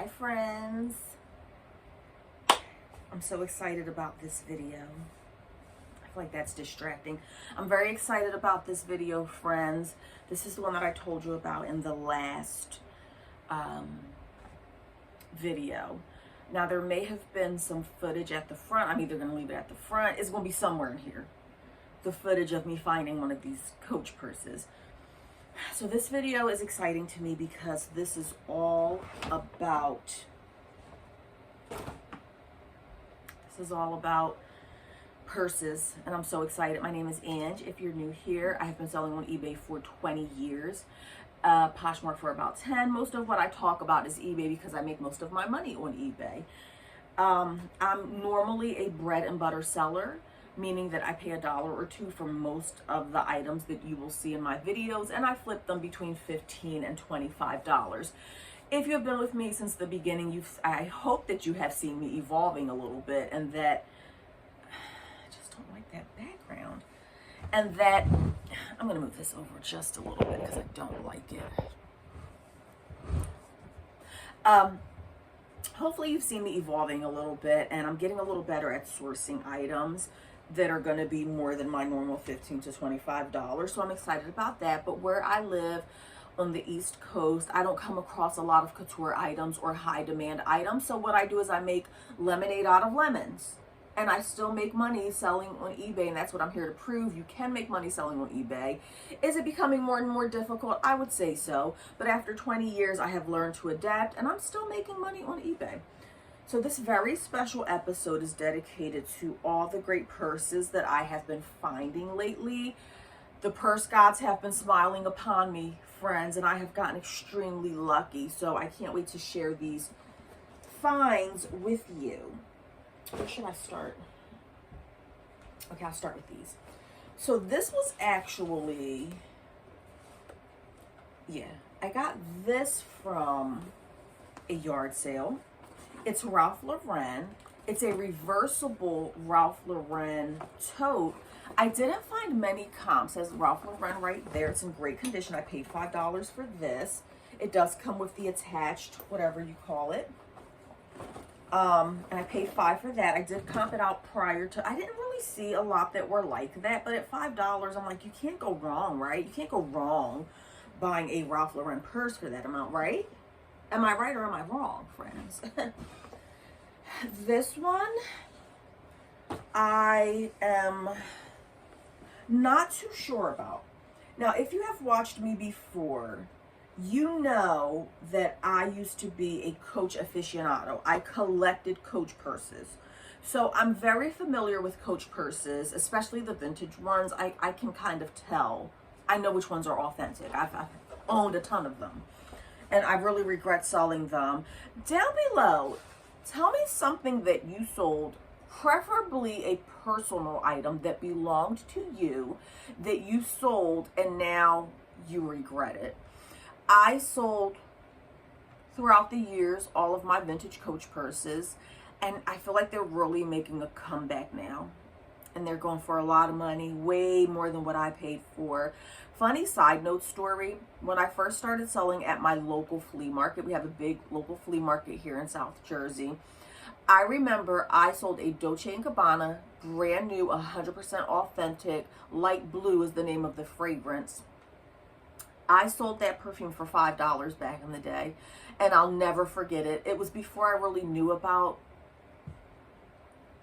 Hi friends, I'm so excited about this video. I feel like that's distracting. I'm very excited about this video, friends. This is the one that I told you about in the last video. Now there may have been some footage at the front. I'm either going to leave it at the front. It's going to be somewhere in here. The footage of me finding one of these Coach purses. So this video is exciting to me because this is all about purses, and I'm so excited. My name is Ange. If you're new here, I have been selling on eBay for 20 years. Poshmark for about 10. Most of what I talk about is eBay because I make most of my money on eBay. I'm normally a bread and butter seller, meaning that I pay $1 or $2 for most of the items that you will see in my videos, and I flip them between $15 and $25. If you have been with me since the beginning, I hope that you have seen me evolving a little bit, and that I just don't like that background, and that I'm going to move this over just a little bit because I don't like it. Hopefully you've seen me evolving a little bit, and I'm getting a little better at sourcing items that are going to be more than my normal $15 to $25. So I'm excited about that. But where I live on the East Coast, I don't come across a lot of couture items or high demand items. So what I do is I make lemonade out of lemons, and I still make money selling on eBay. And that's what I'm here to prove. You can make money selling on eBay. Is it becoming more and more difficult? I would say so. But after 20 years, I have learned to adapt, and I'm still making money on eBay. So this very special episode is dedicated to all the great purses that I have been finding lately. The purse gods have been smiling upon me, friends, and I have gotten extremely lucky. So I can't wait to share these finds with you. Where should I start? Okay, I'll start with these. So this was actually, I got this from a yard sale. It's Ralph Lauren. It's a reversible Ralph Lauren tote. I didn't find many comps. It says Ralph Lauren right there. It's in great condition. I paid $5 for this. It does come with the attached, whatever you call it. And I paid $5 for that. I did comp it out prior to. I didn't really see a lot that were like that, but at $5, I'm like, you can't go wrong, right? You can't go wrong buying a Ralph Lauren purse for that amount, right? Am I right or am I wrong, friends? This one, I am not too sure about. Now, if you have watched me before, you know that I used to be a Coach aficionado. I collected Coach purses. So I'm very familiar with Coach purses, especially the vintage ones. I can kind of tell. I know which ones are authentic. I've owned a ton of them, and I really regret selling them. Down below, tell me something that you sold, preferably a personal item that belonged to you, that you sold and now you regret it. I sold throughout the years all of my vintage Coach purses, and I feel like they're really making a comeback now. And they're going for a lot of money, way more than what I paid for. Funny side note story, when I first started selling at my local flea market, we have a big local flea market here in South Jersey. I remember I sold a Dolce & Gabbana, brand new, 100% authentic, light blue is the name of the fragrance. I sold that perfume for $5 back in the day, and I'll never forget it. It was before I really knew about,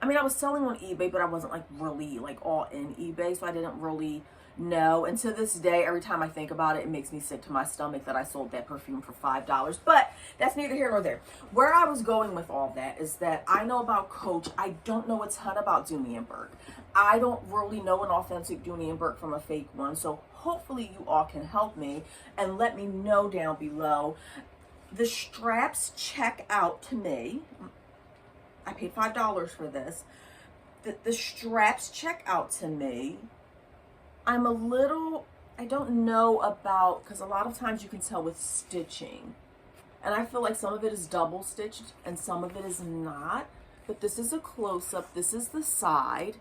I was selling on eBay, but I wasn't really all in eBay, so I didn't really know. And to this day, every time I think about it, it makes me sick to my stomach that I sold that perfume for $5. But that's neither here nor there. Where I was going with all that is that I know about Coach. I don't know a ton about Dooney & Bourke. I don't really know an authentic Dooney & Bourke from a fake one. So hopefully you all can help me and let me know down below. The straps check out to me. I paid $5 for this. The straps check out to me. I don't know about, because a lot of times you can tell with stitching. And I feel like some of it is double stitched and some of it is not. But this is a close-up. This is the side.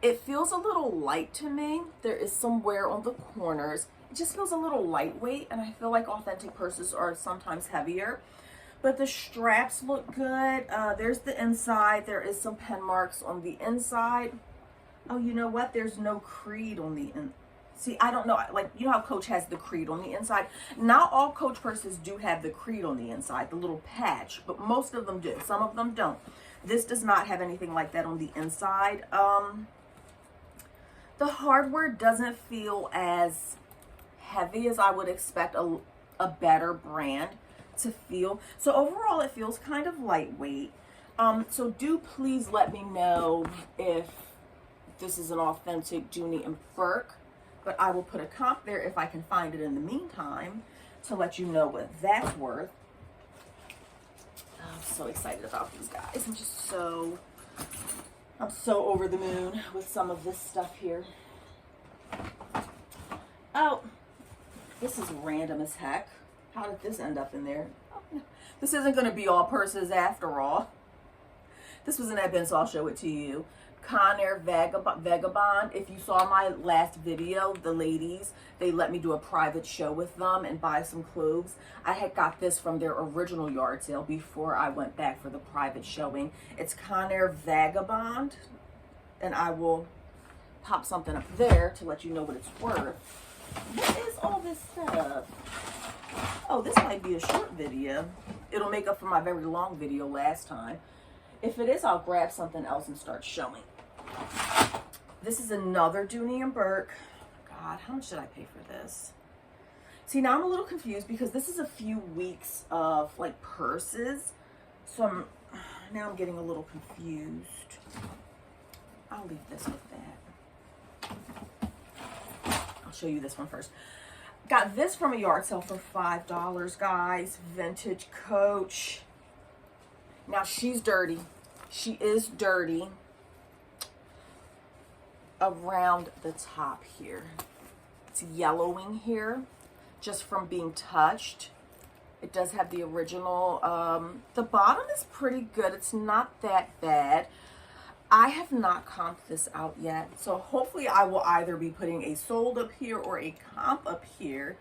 It feels a little light to me. There is some wear on the corners. It just feels a little lightweight, and I feel like authentic purses are sometimes heavier. But the straps look good. There's the inside. There is some pen marks on the inside. Oh, you know what? There's no creed on the inside. See, I don't know. Like, you know how Coach has the creed on the inside? Not all Coach purses do have the creed on the inside, the little patch, but most of them do. Some of them don't. This does not have anything like that on the inside. The hardware doesn't feel as heavy as I would expect a better brand to feel. So overall, it feels kind of lightweight. So do please let me know if this is an authentic Dooney and Burke. But I will put a comp there if I can find it in the meantime to let you know what that's worth. I'm so excited about these guys. I'm so over the moon with some of this stuff here. Oh, this is random as heck. How did this end up in there? Oh, no. This isn't going to be all purses after all. This was in that bin, so I'll show it to you. Conair Vagabond. If you saw my last video, the ladies, they let me do a private show with them and buy some clothes. I had got this from their original yard sale before I went back for the private showing. It's Conair Vagabond, and I will pop something up there to let you know what it's worth. What is all this stuff? Oh, this might be a short video. It'll make up for my very long video last time. If it is, I'll grab something else and start showing. This is another Dooney and Burke. God, how much did I pay for this? See, now I'm a little confused because this is a few weeks of like purses. So now I'm getting a little confused. I'll leave this with that. I'll show you this one first. Got this from a yard sale for $5, guys. Vintage Coach. Now she's dirty. She is dirty around the top here. It's yellowing here just from being touched. It does have the original. The bottom is pretty good. It's not that bad. I have not comped this out yet. So hopefully I will either be putting a sold up here or a comp up here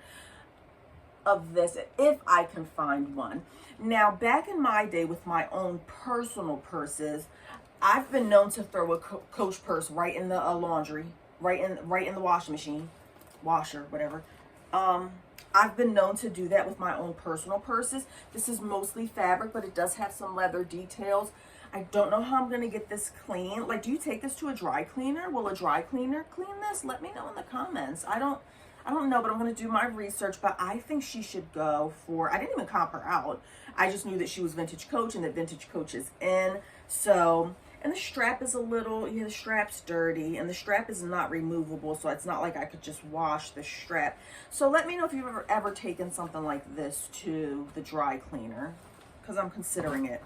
of this if I can find one. Now, back in my day with my own personal purses, I've been known to throw a Coach purse right in the laundry, right in the washing machine, washer, whatever. I've been known to do that with my own personal purses. This is mostly fabric, but it does have some leather details. I don't know how I'm going to get this clean. Like, do you take this to a dry cleaner? Will a dry cleaner clean this? Let me know in the comments. I don't know, but I'm going to do my research, but I think she should go for, I didn't even comp her out. I just knew that she was Vintage Coach and that Vintage Coach is in. So, and the strap is a little, yeah, the strap's dirty and the strap is not removable. So it's not like I could just wash the strap. So let me know if you've ever taken something like this to the dry cleaner, because I'm considering it.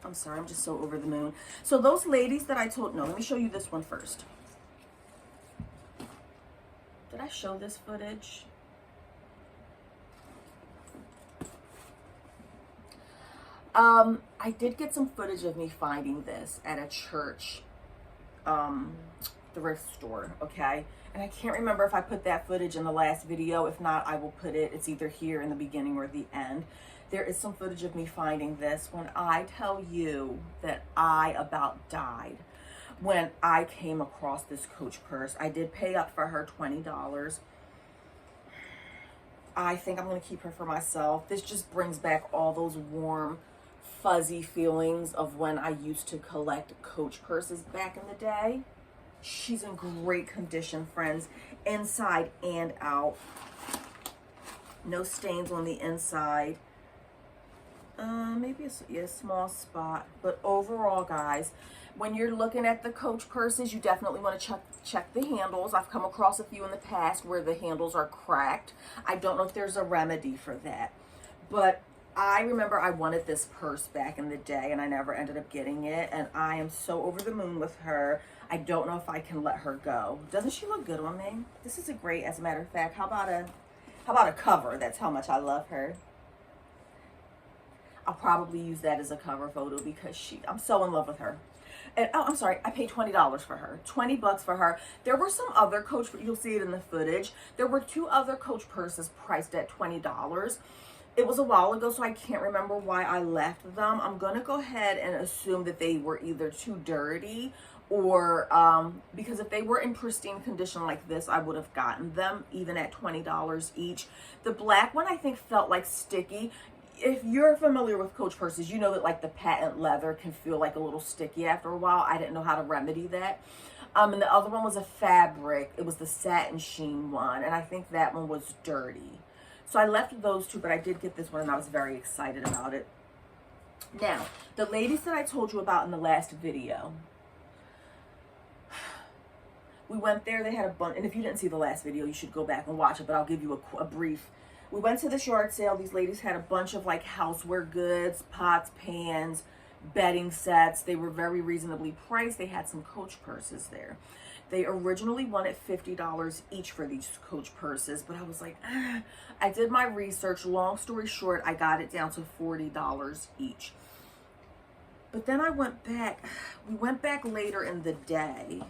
I'm sorry, I'm just so over the moon. So those ladies that I told, no, let me show you this one first. Did I show this footage? I did get some footage of me finding this at a church thrift store, okay? And I can't remember if I put that footage in the last video. If not, I will put it, it's either here in the beginning or the end. There is some footage of me finding this. When I tell you that I about died when I came across this Coach purse. I did pay up for her $20. I think I'm going to keep her for myself. This just brings back all those warm, fuzzy feelings of when I used to collect Coach purses back in the day. She's in great condition, friends, inside and out. No stains on the inside. Maybe a small spot, but overall, guys, when you're looking at the Coach purses, you definitely want to check the handles. I've come across a few in the past where the handles are cracked. I don't know if there's a remedy for that, but I remember I wanted this purse back in the day and I never ended up getting it, and I am so over the moon with her. I don't know if I can let her go. Doesn't she look good on me? This is a great, as a matter of fact, how about a cover? That's how much I love her. I'll probably use that as a cover photo because I'm so in love with her. And oh, I'm sorry, I paid $20 for her. 20 bucks for her. There were some other Coach, you'll see it in the footage. There were 2 other Coach purses priced at $20. It was a while ago, so I can't remember why I left them. I'm gonna go ahead and assume that they were either too dirty or because if they were in pristine condition like this, I would have gotten them even at $20 each. The black one I think felt like sticky. If you're familiar with Coach purses, you know that like the patent leather can feel like a little sticky after a while. I didn't know how to remedy that. And the other one was a fabric. It was the satin sheen one, and I think that one was dirty. So I left those 2, but I did get this one, and I was very excited about it. Now, the ladies that I told you about in the last video, we went there. They had a bunch, and if you didn't see the last video, you should go back and watch it, but I'll give you a brief. We went to this yard sale. These ladies had a bunch of like houseware goods, pots, pans, bedding sets. They were very reasonably priced. They had some Coach purses there. They originally wanted $50 each for these Coach purses, but I was like, I did my research. Long story short, I got it down to $40 each. But then I went back. We went back later in the day.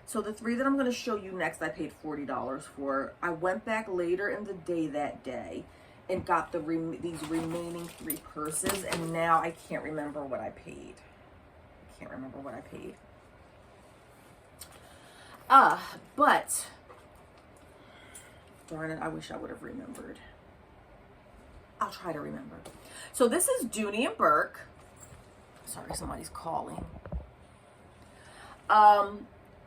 So the 3 that I'm going to show you next, I paid $40 for. I went back later in the day that day and got these remaining 3 purses, and now I can't remember what I paid. I can't remember what I paid. But darn it, I wish I would have remembered. I'll try to remember. So this is Dooney and Burke. Sorry, somebody's calling.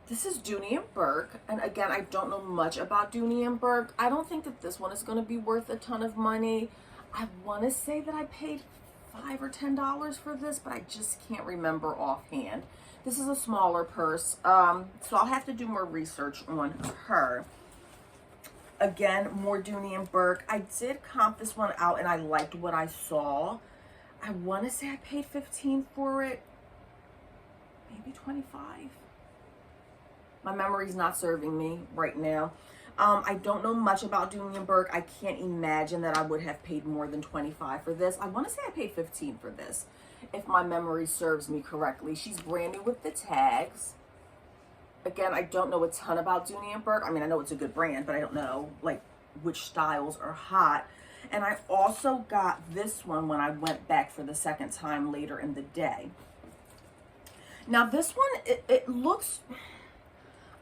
This is Dooney and Burke, and again, I don't know much about Dooney and Burke. I don't think that this one is going to be worth a ton of money. I want to say that I paid $5 or $10 for this, but I just can't remember offhand. This is a smaller purse, so I'll have to do more research on her. Again, more Dooney and Burke. I did comp this one out, and I liked what I saw. I want to say I paid $15 for it, maybe $25. My memory's not serving me right now. I don't know much about Dooney and Burke. I can't imagine that I would have paid more than $25 for this. I want to say I paid $15 for this, if my memory serves me correctly. She's brand new with the tags. Again, I don't know a ton about Dooney and Burke. I mean, I know it's a good brand, but I don't know like which styles are hot. And I also got this one when I went back for the second time later in the day. Now this one, it looks,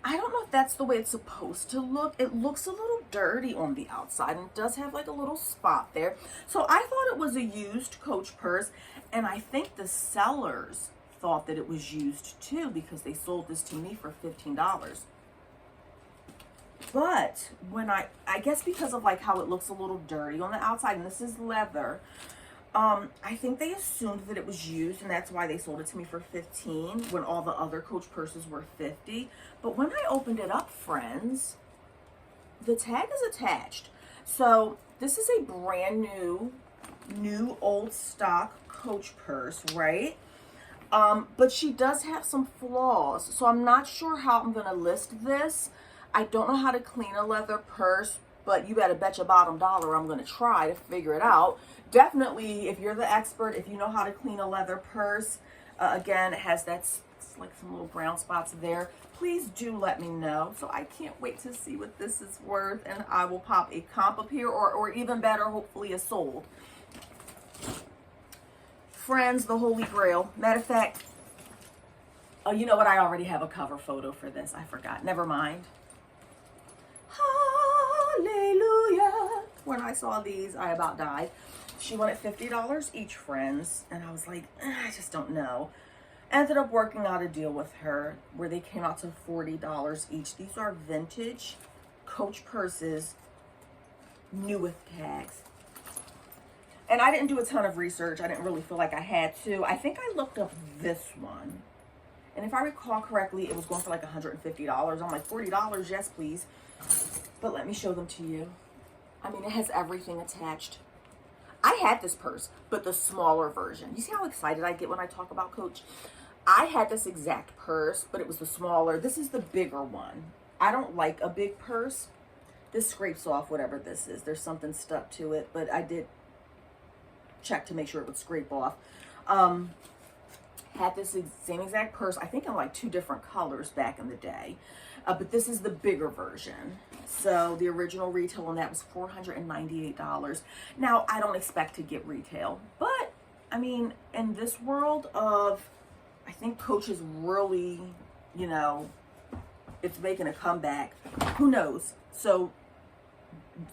I don't know if that's the way it's supposed to look. It looks a little dirty on the outside, and it does have like a little spot there. So I thought it was a used Coach purse, and I think the sellers thought that it was used too, because they sold this to me for $15. But when I guess because of like how it looks a little dirty on the outside, and this is leather, I think they assumed that it was used, and that's why they sold it to me for $15 when all the other Coach purses were $50. But when I opened it up, friends, the tag is attached. So this is a brand new old stock Coach purse, right? But she does have some flaws. So I'm not sure how I'm gonna list this. I don't know how to clean a leather purse, but you better bet your bottom dollar I'm gonna try to figure it out. Definitely, if you're the expert, if you know how to clean a leather purse, again, it has that's like some little brown spots there. Please do let me know. So I can't wait to see what this is worth, and I will pop a comp up here, or even better, hopefully a sold. Friends, the Holy Grail. Matter of fact, oh, you know what? I already have a cover photo for this. I forgot. Never mind. Hallelujah. When I saw these, I about died. She wanted $50 each, friends, and I was like, I just don't know. Ended up working out a deal with her where they came out to $40 each. These are vintage Coach purses, new with tags. And I didn't do a ton of research. I didn't really feel like I had to. I think I looked up this one, and if I recall correctly, it was going for like $150. I'm like, $40, yes, please. But let me show them to you. I mean, it has everything attached. I had this purse, but the smaller version. You see how excited I get when I talk about Coach? I had this exact purse, but it was the smaller. This is the bigger one. I don't like a big purse. This scrapes off whatever this is. There's something stuck to it, but I did check to make sure it would scrape off. had this same exact purse, I think in like 2 different colors back in the day. But this is the bigger version. So the original retail on that was $498. Now, I don't expect to get retail, but I mean, in this world of, I think Coach is really, you know, it's making a comeback. Who knows? So,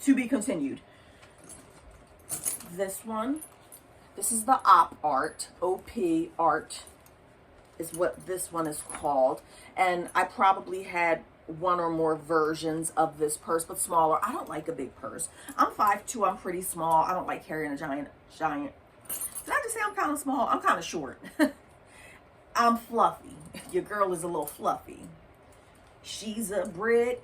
to be continued. This one, this is the OP art. OP art is what this one is called. And I probably had 1 or more versions of this purse, but smaller. I don't like a big purse. I'm 5'2", I'm pretty small. I don't like carrying a giant. Did I just say I'm kind of small? I'm kind of short. I'm fluffy. Your girl is a little fluffy. She's a brick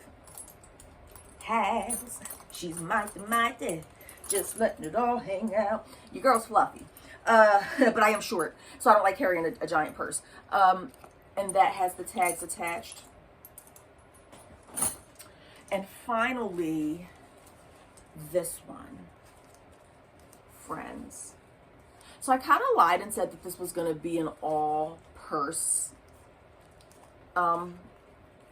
house. She's mighty, just letting it all hang out. Your girl's fluffy. But I am short, so I don't like carrying a giant purse. And that has the tags attached. And finally, this one, Friends. So I kind of lied and said that this was going to be an all purse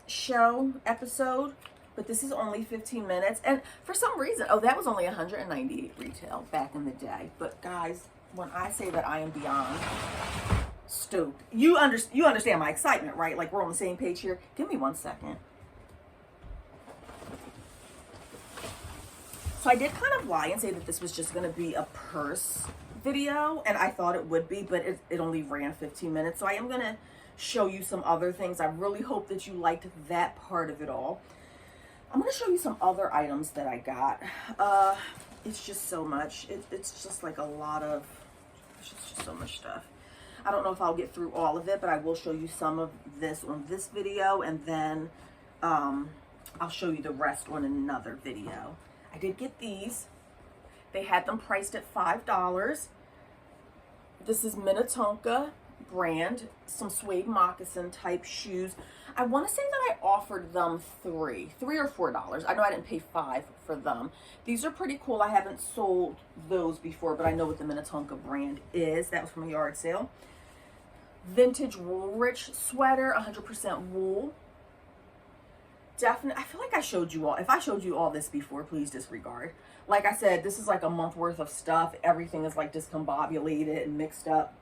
show episode, but this is only 15 minutes. And for some reason, oh, that was only $198 retail back in the day. But guys, when I say that I am beyond stoked, you understand my excitement, right? Like, we're on the same page here. Give me 1 second. So I did kind of lie and say that this was just going to be a purse video, and I thought it would be, but it only ran 15 minutes. So I am going to show you some other things. I really hope that you liked that part of it all. I'm going to show you some other items that I got. It's just so much. It's just like a lot of, it's just so much stuff. I don't know if I'll get through all of it, but I will show you some of this on this video, and then I'll show you the rest on another video. I did get these. They had them priced at $5. This is Minnetonka brand, some suede moccasin type shoes. I want to say that I offered them $3 or $4. I know I didn't pay $5 for them. These are pretty cool. I haven't sold those before, but I know what the Minnetonka brand is. That was from a yard sale. Vintage Woolrich sweater, 100% wool. Definitely, I feel like I showed you all. If I showed you all this before, please disregard. Like I said, this is like a month worth of stuff. Everything is like discombobulated and mixed up.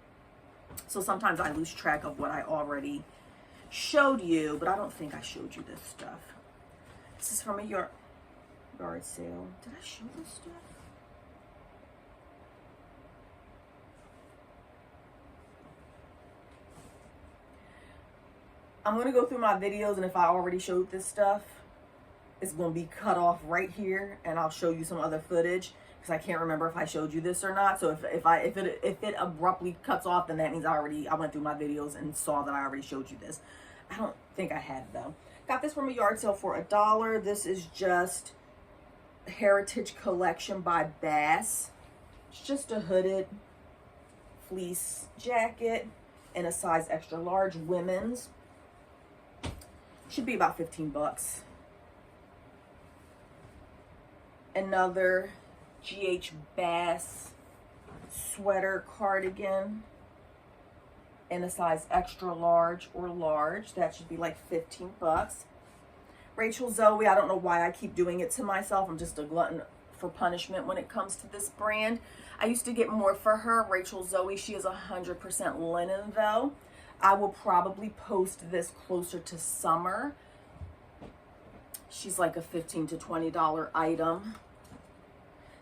So sometimes I lose track of what I already showed you, but I don't think I showed you this stuff. This is from a yard sale. Did I show this stuff? I'm going to go through my videos, and if I already showed this stuff, it's going to be cut off right here, and I'll show you some other footage, because I can't remember if I showed you this or not. So if it abruptly cuts off, then that means I went through my videos and saw that I already showed you this. I don't think I had, though. Got this from a yard sale for $1. This is just Heritage Collection by Bass. It's just a hooded fleece jacket in a size extra large, women's. Should be about 15 bucks. Another GH Bass sweater cardigan in a size extra large or large. That should be like 15 bucks. Rachel Zoe, I don't know why I keep doing it to myself. I'm just a glutton for punishment when it comes to this brand. I used to get more for her. Rachel Zoe, she is 100% linen though. I will probably post this closer to summer. She's like a $15 to $20 item.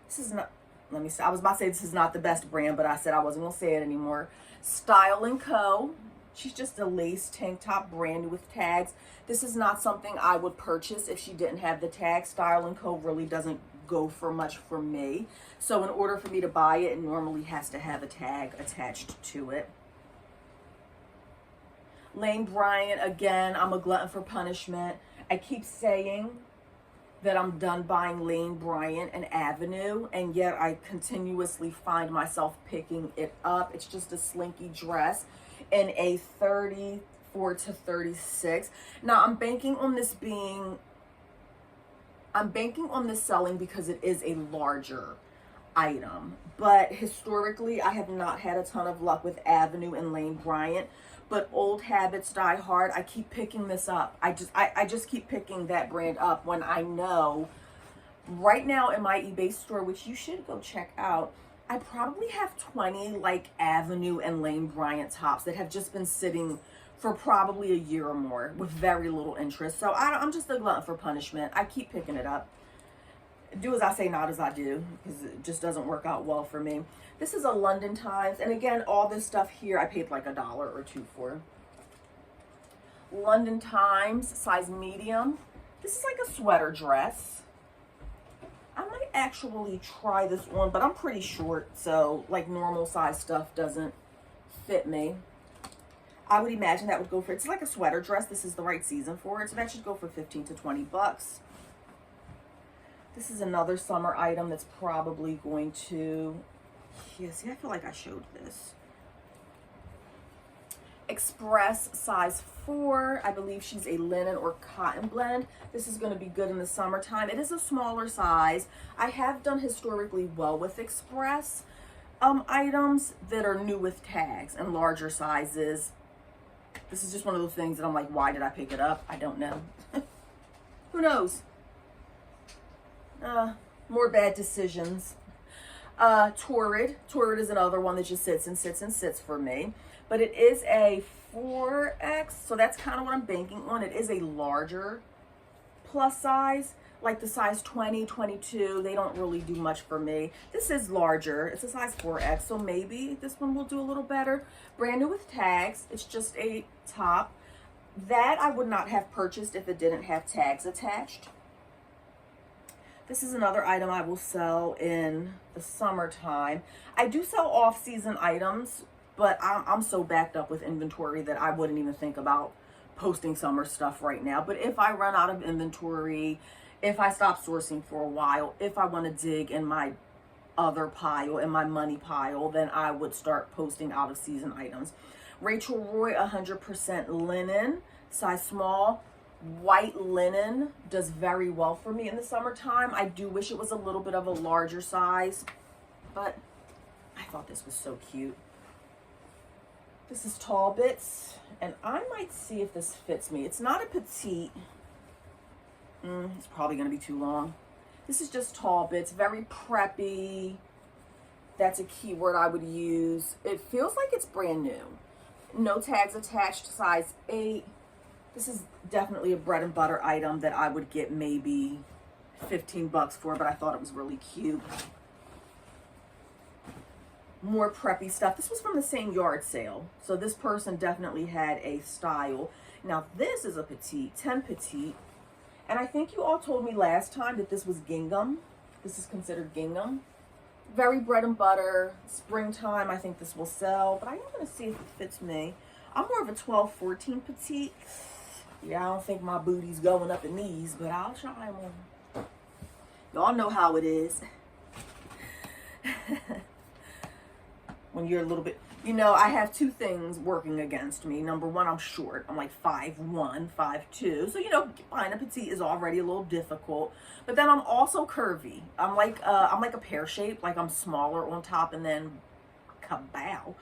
This is not, let me see. I was about to say this is not the best brand, but I said I wasn't going to say it anymore. Style & Co. She's just a lace tank top, brand new with tags. This is not something I would purchase if she didn't have the tag. Style & Co. really doesn't go for much for me. So in order for me to buy it, it normally has to have a tag attached to it. Lane Bryant, again, I'm a glutton for punishment. I keep saying that I'm done buying Lane Bryant and Avenue, and yet I continuously find myself picking it up. It's just a slinky dress in a 34 to 36. Now, I'm banking on this selling because it is a larger item. But historically, I have not had a ton of luck with Avenue and Lane Bryant. But old habits die hard. I keep picking this up. I just keep picking that brand up when I know right now in my eBay store, which you should go check out, I probably have 20 like Avenue and Lane Bryant tops that have just been sitting for probably a year or more with very little interest. So I'm just a glutton for punishment. I keep picking it up. Do as I say, not as I do, because it just doesn't work out well for me. This is a London Times, and again, all this stuff here I paid like $1 or $2 for. London Times, size medium. This is like a sweater dress. I might actually try this on, but I'm pretty short, so like normal size stuff doesn't fit me. I would imagine that would go for, it's like a sweater dress. This is the right season for it, so that should go for 15 to 20 bucks. This is another summer item that's probably going to, yeah, see, I feel like I showed this. Express size 4. I believe she's a linen or cotton blend. This is going to be good in the summertime. It is a smaller size. I have done historically well with Express items that are new with tags and larger sizes. This is just one of those things that I'm like, why did I pick it up? I don't know. Who knows? More bad decisions. Torrid. Torrid is another one that just sits and sits and sits for me. But it is a 4X, so that's kind of what I'm banking on. It is a larger plus size, like the size 20, 22. They don't really do much for me. This is larger. It's a size 4X, so maybe this one will do a little better. Brand new with tags. It's just a top. That I would not have purchased if it didn't have tags attached. This is another item I will sell in the summertime. I do sell off-season items, but I'm so backed up with inventory that I wouldn't even think about posting summer stuff right now. But if I run out of inventory, if I stop sourcing for a while, if I want to dig in my other pile, in my money pile, then I would start posting out-of-season items. Rachel Roy, 100% linen, size small. White linen does very well for me in the summertime. I do wish it was a little bit of a larger size, but I thought this was so cute. This is Tall Bits, and I might see if this fits me. It's not a petite. It's probably going to be too long. This is just Tall Bits, very preppy. That's a keyword I would use. It feels like it's brand new. No tags attached, size 8. This is definitely a bread and butter item that I would get maybe 15 bucks for, but I thought it was really cute. More preppy stuff. This was from the same yard sale, so this person definitely had a style. Now this is a petite, 10 petite, and I think you all told me last time that this was gingham. This is considered gingham. Very bread and butter. Springtime, I think this will sell, but I'm going to see if it fits me. I'm more of a 12, 14 petite. Yeah, I don't think my booty's going up in these, but I'll try them on. Y'all know how it is. When you're a little bit, you know, I have two things working against me. Number one, I'm short. I'm like 5'1", 5'2". So, you know, buying a petite is already a little difficult. But then I'm also curvy. I'm like a pear shape. Like I'm smaller on top and then kabow.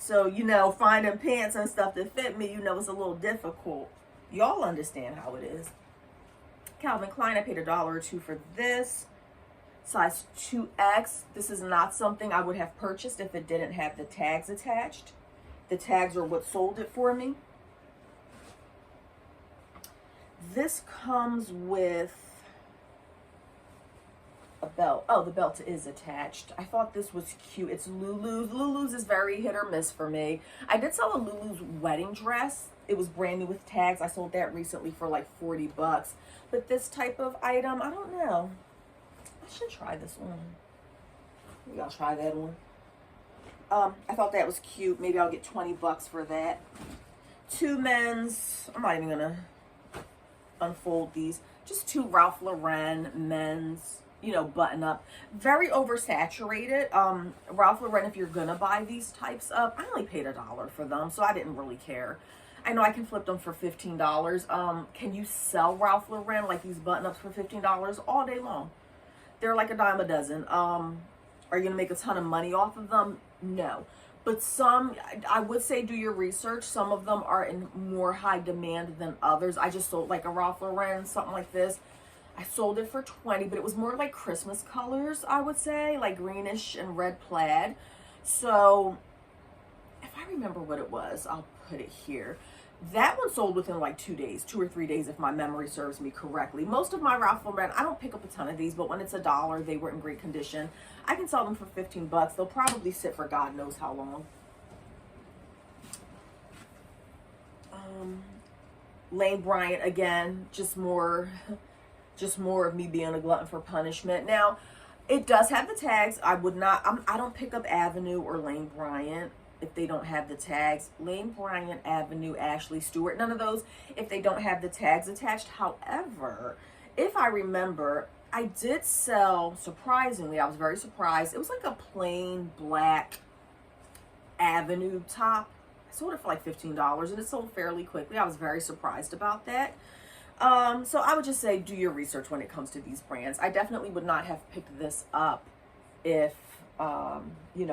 So, you know, finding pants and stuff that fit me, you know, it's a little difficult. Y'all understand how it is. Calvin Klein, I paid $1 or $2 for this. Size 2X. This is not something I would have purchased if it didn't have the tags attached. The tags are what sold it for me. This comes with a belt. Oh, the belt is attached. I thought this was cute. It's Lulu's. Lulu's is very hit or miss for me. I did sell a Lulu's wedding dress. It was brand new with tags. I sold that recently for like 40 bucks. But this type of item, I don't know. I should try this on. Maybe I'll try that on. I thought that was cute. Maybe I'll get 20 bucks for that. Two men's. I'm not even going to unfold these. Just two Ralph Lauren men's, you know, button up. Very oversaturated. Ralph Lauren, if you're going to buy these types up, I only paid $1 for them, so I didn't really care. I know I can flip them for $15. Can you sell Ralph Lauren like these button ups for $15 all day long? They're like a dime a dozen. Are you going to make a ton of money off of them? No. But some, I would say do your research. Some of them are in more high demand than others. I just sold like a Ralph Lauren, something like this. I sold it for 20, but it was more like Christmas colors, I would say, like greenish and red plaid. So if I remember what it was, I'll put it here. That one sold within like 2 days, 2 or 3 days, if my memory serves me correctly. Most of my Ralph Lauren, I don't pick up a ton of these, but when it's $1, they were in great condition. I can sell them for 15 bucks. They'll probably sit for God knows how long. Lane Bryant, again, just more of me being a glutton for punishment. Now, it does have the tags. I don't pick up Avenue or Lane Bryant if they don't have the tags. Lane Bryant, Avenue, Ashley Stewart, none of those if they don't have the tags attached. However, if I remember, I did sell, surprisingly, I was very surprised. It was like a plain black Avenue top. I sold it for like $15 and it sold fairly quickly. I was very surprised about that. So I would just say do your research when it comes to these brands. I definitely would not have picked this up if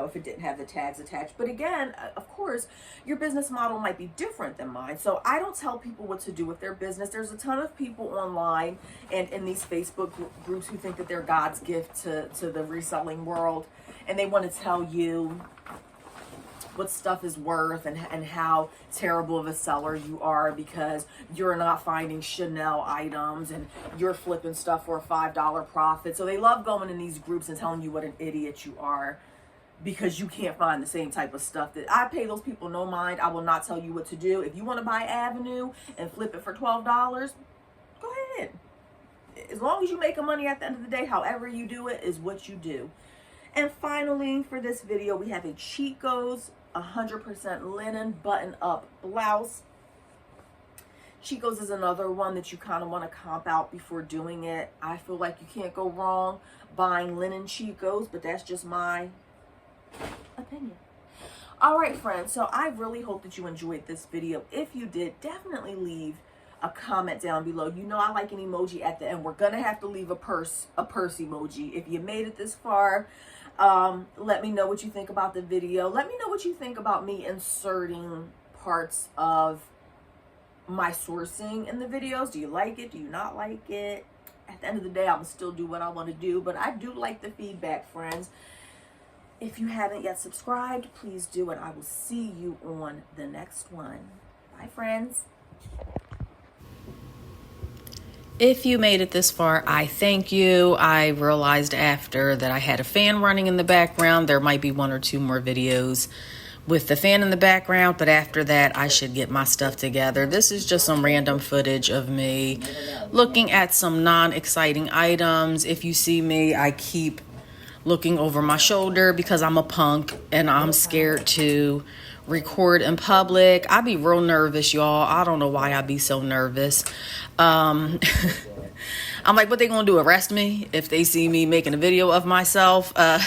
if it didn't have the tags attached. But again, of course, your business model might be different than mine. So I don't tell people what to do with their business. There's a ton of people online and in these Facebook groups who think that they're God's gift to the reselling world. And they want to tell you what stuff is worth and how terrible of a seller you are because you're not finding Chanel items and you're flipping stuff for a $5 profit. So they love going in these groups and telling you what an idiot you are because you can't find the same type of stuff. That I pay those people no mind. I will not tell you what to do. If you want to buy Avenue and flip it for $12, go ahead. As long as you make money at the end of the day, however you do it is what you do. And finally, for this video, we have a Chico's 100% linen button-up blouse. Chico's is another one that you kind of want to comp out before doing it. I feel like you can't go wrong buying linen Chico's, but that's just my opinion. All right, friends, so I really hope that you enjoyed this video. If you did, definitely leave a comment down below. You know I like an emoji at the end. We're gonna have to leave a purse emoji. If you made it this far, let me know what you think about the video. Let me know what you think about me inserting parts of my sourcing in the videos. Do you like it? Do you not like it? At the end of the day, I'm gonna still do what I want to do, but I do like the feedback, friends. If you haven't yet subscribed, please do, and I will see you on the next one. Bye, friends. If you made it this far, I thank you. I realized after that I had a fan running in the background. There might be 1 or 2 more videos with the fan in the background, but after that, I should get my stuff together. This is just some random footage of me looking at some non-exciting items. If you see me, I keep looking over my shoulder because I'm a punk and I'm scared to record in public. I be real nervous, y'all. I don't know why I be so nervous. I'm like, what they gonna do, arrest me if they see me making a video of myself? But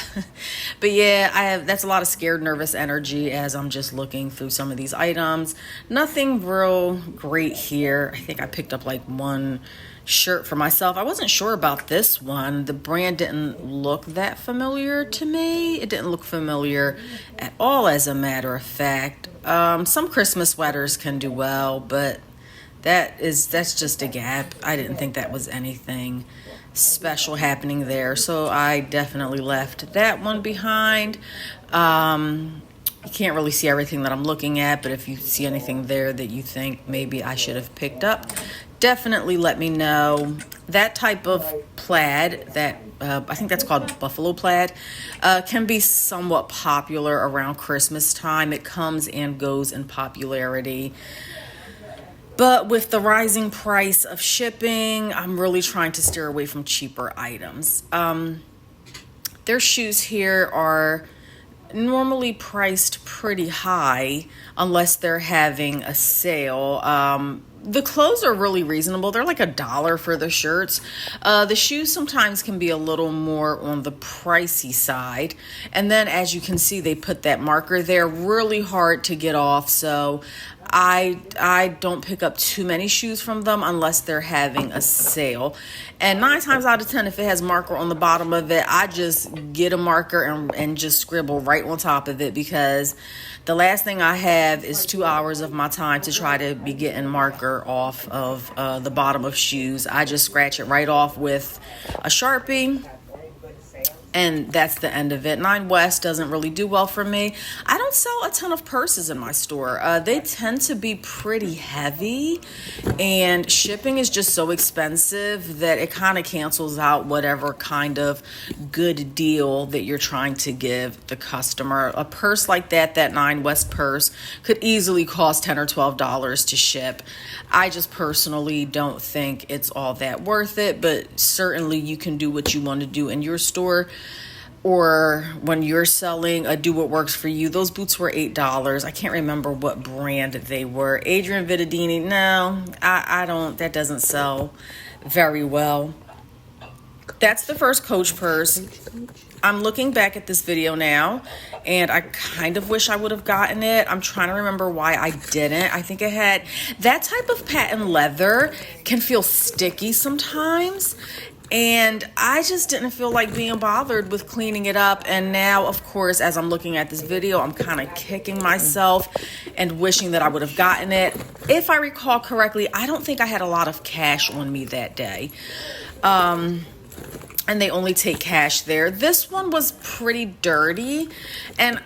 yeah, that's a lot of scared, nervous energy as I'm just looking through some of these items. Nothing real great here. I think I picked up like one shirt for myself. I wasn't sure about this one. The brand didn't look that familiar to me. It didn't look familiar at all, as a matter of fact. Some Christmas sweaters can do well, but that's just a Gap. I didn't think that was anything special happening there, so I definitely left that one behind. You can't really see everything that I'm looking at, but if you see anything there that you think maybe I should have picked up, definitely let me know. That type of plaid, that I think that's called buffalo plaid, can be somewhat popular around Christmas time. It comes and goes in popularity. But with the rising price of shipping, I'm really trying to steer away from cheaper items. Their shoes here are normally priced pretty high unless they're having a sale. The clothes are really reasonable. They're like $1 for the shirts. The shoes sometimes can be a little more on the pricey side. And then as you can see, they put that marker there, really hard to get off. So I don't pick up too many shoes from them unless they're having a sale. And 9 times out of 10, if it has marker on the bottom of it, I just get a marker and just scribble right on top of it, because the last thing I have is 2 hours of my time to try to be getting marker off of the bottom of shoes. I just scratch it right off with a Sharpie, and that's the end of it. 9 West doesn't really do well for me. I don't sell a ton of purses in my store. They tend to be pretty heavy, and shipping is just so expensive that it kind of cancels out whatever kind of good deal that you're trying to give the customer. A purse like that 9 West purse, could easily cost $10 or $12 to ship. I just personally don't think it's all that worth it, but certainly you can do what you want to do in your store, or when you're selling, do what works for you. Those boots were $8. I can't remember what brand they were. Adrian Vittadini, no, I don't, that doesn't sell very well. That's the first Coach purse. I'm looking back at this video now, and I kind of wish I would have gotten it. I'm trying to remember why I didn't. I think it had that type of patent leather, can feel sticky sometimes, and I just didn't feel like being bothered with cleaning it up. And now, of course, as I'm looking at this video, I'm kind of kicking myself and wishing that I would have gotten it. If I recall correctly, I don't think I had a lot of cash on me that day. And they only take cash there. This one was pretty dirty, and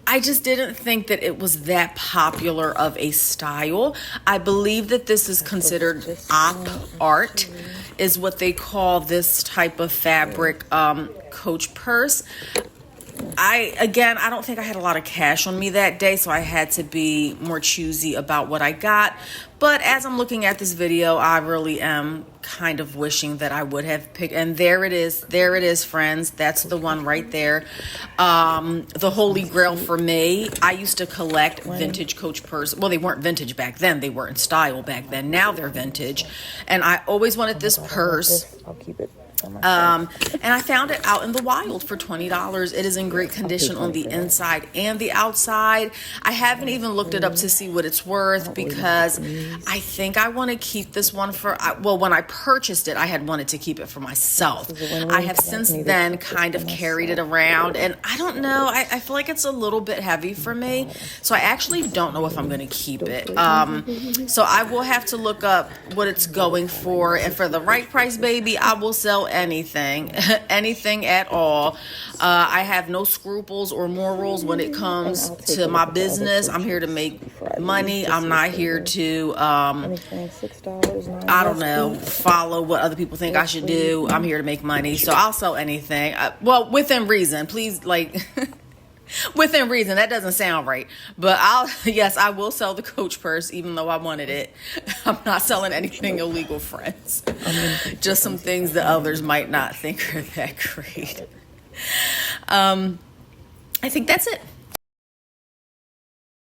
I just didn't think that it was that popular of a style. I believe that this is considered op art, is what they call this type of fabric Coach purse. I don't think I had a lot of cash on me that day, so I had to be more choosy about what I got. But as I'm looking at this video, I really am kind of wishing that I would have picked. And there it is, friends. That's the one right there. The holy grail for me. I used to collect vintage Coach purses. Well, they weren't vintage back then. They were in style back then. Now they're vintage. And I always wanted this purse. I'll keep it. And I found it out in the wild for $20. It is in great condition on the inside and the outside. I haven't even looked it up to see what it's worth, because I think I want to keep this one for, well, when I purchased it, I had wanted to keep it for myself. I have since then kind of carried it around, and I don't know, I feel like it's a little bit heavy for me, so I actually don't know if I'm going to keep it. So I will have to look up what it's going for, and for the right price, baby, I will sell anything at all. I have no scruples or morals when it comes to my business. I'm here to make money. I'm not here to I don't know, follow what other people think I should do. I'm here to make money, so I'll sell anything, well, within reason, please, like within reason. That doesn't sound right, but yes, I will sell the Coach purse, even though I wanted it. I'm not selling anything illegal, friends. Just some things that others might not think are that great. I think that's it.